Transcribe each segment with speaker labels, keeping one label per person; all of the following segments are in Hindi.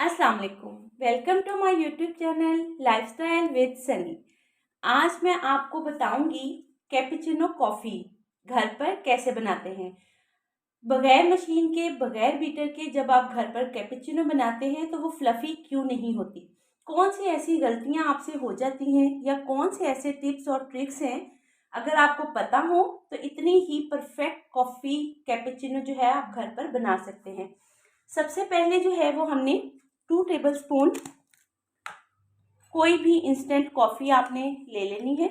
Speaker 1: अस्सलाम वालेकुम। Welcome to my YouTube channel lifestyle with Sunny. आज मैं आपको बताऊंगी कैपुचिनो कॉफ़ी घर पर कैसे बनाते हैं। बगैर मशीन के, बगैर बीटर के जब आप घर पर कैपुचिनो बनाते हैं तो वो फ्लफ़ी क्यों नहीं होती। कौन सी ऐसी गलतियां आपसे हो जाती हैं या कौन से ऐसे टिप्स और ट्रिक्स हैं, अगर आपको पता हो तो इतनी ही परफेक्ट कॉफ़ी कैपुचिनो जो है आप घर पर बना सकते हैं। सबसे पहले जो है वो हमने 2 टेबलस्पून कोई भी इंस्टेंट कॉफ़ी आपने ले लेनी है।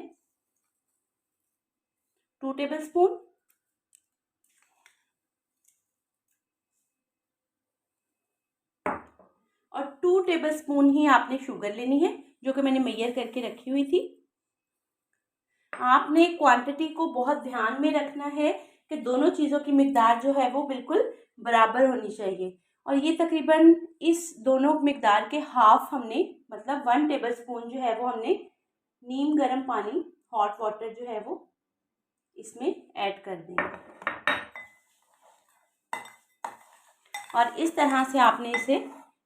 Speaker 1: 2 टेबलस्पून और 2 टेबलस्पून ही आपने शुगर लेनी है, जो कि मैंने मेजर करके रखी हुई थी। आपने क्वांटिटी को बहुत ध्यान में रखना है कि दोनों चीज़ों की मिकदार जो है वो बिल्कुल बराबर होनी चाहिए। और ये तकरीबन इस दोनों मिकदार के हाफ हमने, मतलब 1 टेबलस्पून जो है वो हमने नीम गर्म पानी, हॉट वाटर जो है वो इसमें ऐड कर देंगे। और इस तरह से आपने इसे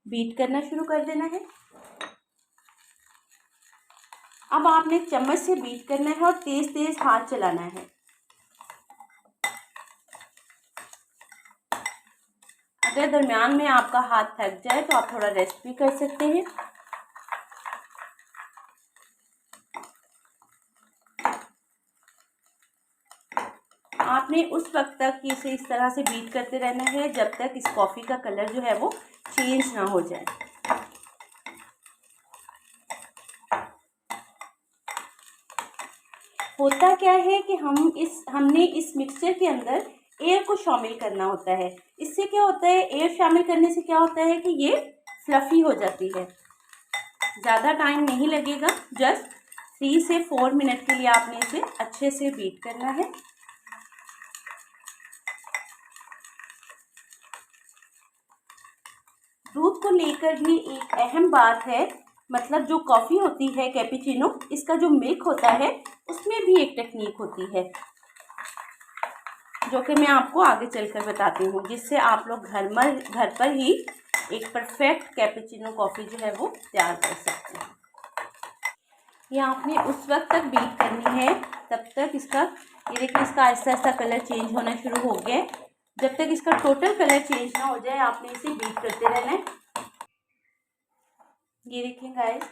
Speaker 1: बीट करना शुरू कर देना है। अब आपने चम्मच से बीट करना है और तेज तेज हाथ चलाना है। अगर दरमियान में आपका हाथ थक जाए तो आप थोड़ा रेस्ट भी कर सकते हैं। आपने उस वक्त तक इसे इस तरह से बीट करते रहना है जब तक इस कॉफ़ी का कलर जो है वो चेंज ना हो जाए। होता क्या है कि हमने इस मिक्सचर के अंदर एयर को शामिल करना होता है। इससे क्या होता है, एयर शामिल करने से क्या होता है कि ये फ्लफ़ी हो जाती है। ज़्यादा टाइम नहीं लगेगा, जस्ट 3 से 4 मिनट के लिए आपने इसे अच्छे से बीट करना है। दूध को लेकर भी एक अहम बात है, मतलब जो कॉफ़ी होती है कैपुचिनो, इसका जो मिल्क होता है उसमें भी एक टेक्निक होती है जो कि मैं आपको आगे चलकर बताती हूँ, जिससे आप लोग घर पर ही एक परफेक्ट कैपुचिनो कॉफ़ी जो है वो तैयार कर सकते हैं। ये आपने उस वक्त तक बीट करनी है तब तक इसका, ये देखिए इसका आहिस्ता आहिस्ता कलर चेंज होना शुरू हो गया है। जब तक इसका टोटल कलर चेंज ना हो जाए आपने इसे बीट करते रहना है। ये देखिए गाइस,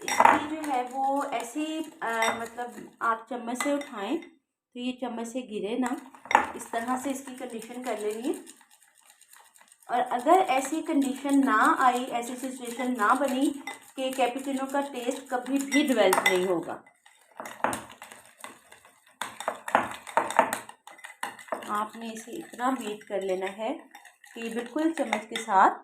Speaker 1: इसकी जो है वो ऐसी मतलब आप चम्मच से उठाएं तो ये चम्मच से गिरे ना, इस तरह से इसकी कंडीशन कर लेनी है। और अगर ऐसी कंडीशन ना आई, ऐसी सिचुएशन ना बनी कि कैपुचिनो का टेस्ट कभी भी डेवलप नहीं होगा, आपने इसे इतना बीट कर लेना है कि बिल्कुल चम्मच के साथ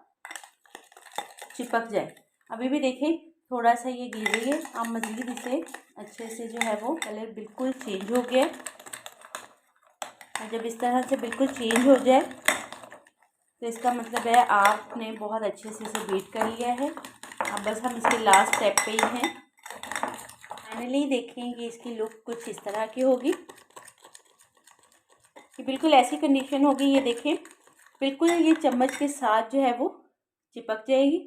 Speaker 1: चिपक जाए। अभी भी देखें थोड़ा सा ये गिर रही है, आप मज़ीद इसे अच्छे से जो है वो कलर बिल्कुल चेंज हो गया। और जब इस तरह से बिल्कुल चेंज हो जाए तो इसका मतलब है आपने बहुत अच्छे से इसे बीट कर लिया है। अब बस हम इसके लास्ट स्टेप पे ही हैं। फाइनली देखेंगे इसकी लुक कुछ इस तरह की होगी कि बिल्कुल ऐसी कंडीशन होगी, ये देखें बिल्कुल ये चम्मच के साथ जो है वो चिपक जाएगी।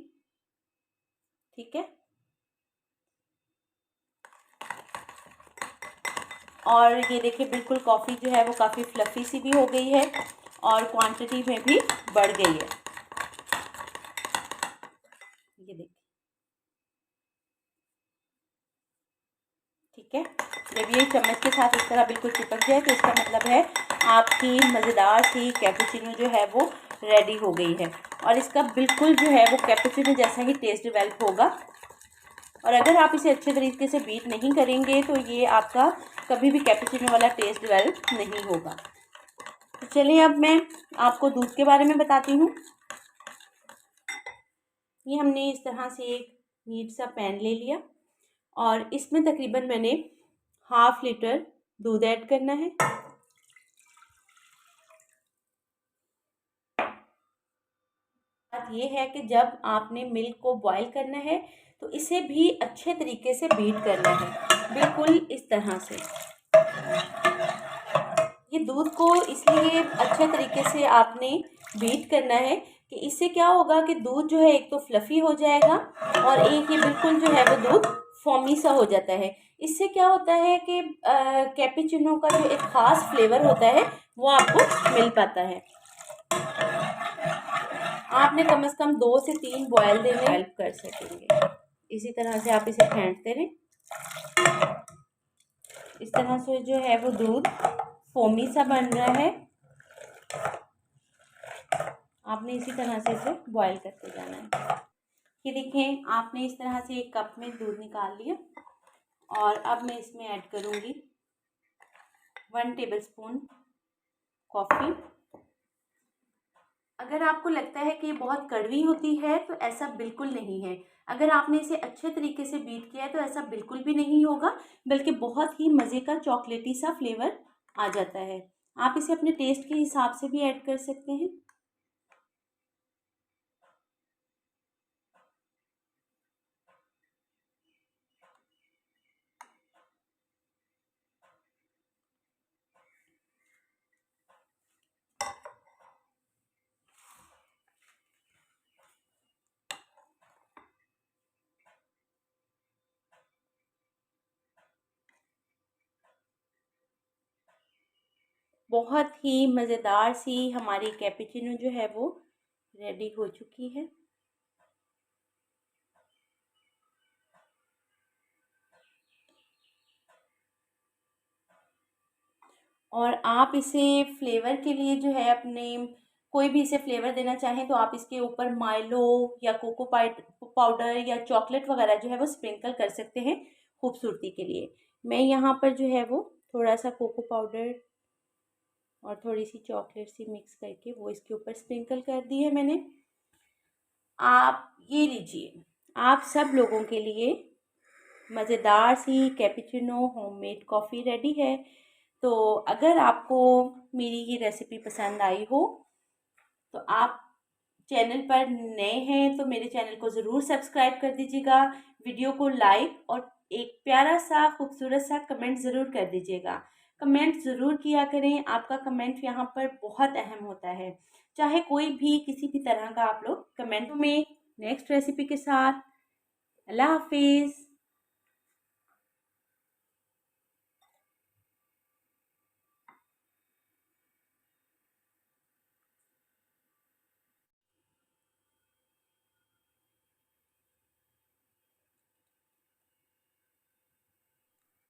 Speaker 1: ठीक है, और ये देखिए बिल्कुल कॉफ़ी जो है वो काफ़ी फ्लफ़ी सी भी हो गई है और क्वांटिटी में भी बढ़ गई है। ये देखिए, ठीक है, जब ये चम्मच के साथ इस तरह बिल्कुल चिपक जाए तो इसका मतलब है आपकी मज़ेदार सी कैपुचिनो जो है वो रेडी हो गई है। और इसका बिल्कुल जो है वो कैपुचिनो जैसा ही टेस्ट डेवलप होगा। और अगर आप इसे अच्छे तरीके से बीट नहीं करेंगे तो ये आपका कभी भी कैपुचिनो वाला टेस्ट डेवलप नहीं होगा। तो चलिए अब मैं आपको दूध के बारे में बताती हूँ। ये हमने इस तरह से एक नीट सा पैन ले लिया और इसमें तकरीबन मैंने 1/2 लीटर दूध ऐड करना है। बात ये है कि जब आपने मिल्क को बॉईल करना है तो इसे भी अच्छे तरीके से बीट करना है, बिल्कुल इस तरह से। ये दूध को इसलिए अच्छे तरीके से आपने बीट करना है कि इससे क्या होगा कि दूध जो है एक तो फ्लफ़ी हो जाएगा और एक ये बिल्कुल जो है वो दूध फोमी सा हो जाता है। इससे क्या होता है कि कैपेचिनो का जो एक ख़ास फ्लेवर होता है वो आपको मिल पाता है। आपने कम से कम 2 से 3 बॉयल देने हेल्प कर सकेंगे। इसी तरह से आप इसे फेंटते रहें। इस तरह से जो है वो दूध फोमी सा बन रहा है। आपने इसी तरह से इसे बॉयल करते जाना है। ये देखें, आपने इस तरह से एक कप में दूध निकाल लिया और अब मैं इसमें ऐड करूँगी 1 टेबलस्पून कॉफ़ी। अगर आपको लगता है कि ये बहुत कड़वी होती है तो ऐसा बिल्कुल नहीं है। अगर आपने इसे अच्छे तरीके से बीट किया है तो ऐसा बिल्कुल भी नहीं होगा, बल्कि बहुत ही मज़े का चॉकलेटी सा फ्लेवर आ जाता है। आप इसे अपने टेस्ट के हिसाब से भी ऐड कर सकते हैं। बहुत ही मज़ेदार सी हमारी कैपेचिनो जो है वो रेडी हो चुकी है। और आप इसे फ्लेवर के लिए जो है अपने कोई भी इसे फ्लेवर देना चाहें तो आप इसके ऊपर माइलो या कोको पाउडर या चॉकलेट वगैरह जो है वो स्प्रिंकल कर सकते हैं खूबसूरती के लिए। मैं यहाँ पर जो है वो थोड़ा सा कोको पाउडर और थोड़ी सी चॉकलेट सी मिक्स करके वो इसके ऊपर स्प्रिंकल कर दी है मैंने। आप ये लीजिए, आप सब लोगों के लिए मज़ेदार सी कैपेचिनो होममेड कॉफ़ी रेडी है। तो अगर आपको मेरी ये रेसिपी पसंद आई हो तो आप चैनल पर नए हैं तो मेरे चैनल को ज़रूर सब्सक्राइब कर दीजिएगा। वीडियो को लाइक और एक प्यारा सा खूबसूरत सा कमेंट ज़रूर कर दीजिएगा। कमेंट ज़रूर किया करें, आपका कमेंट यहाँ पर बहुत अहम होता है। चाहे कोई भी किसी भी तरह का आप लोग कमेंट में। नेक्स्ट रेसिपी के साथ। अल्लाह हाफिज़।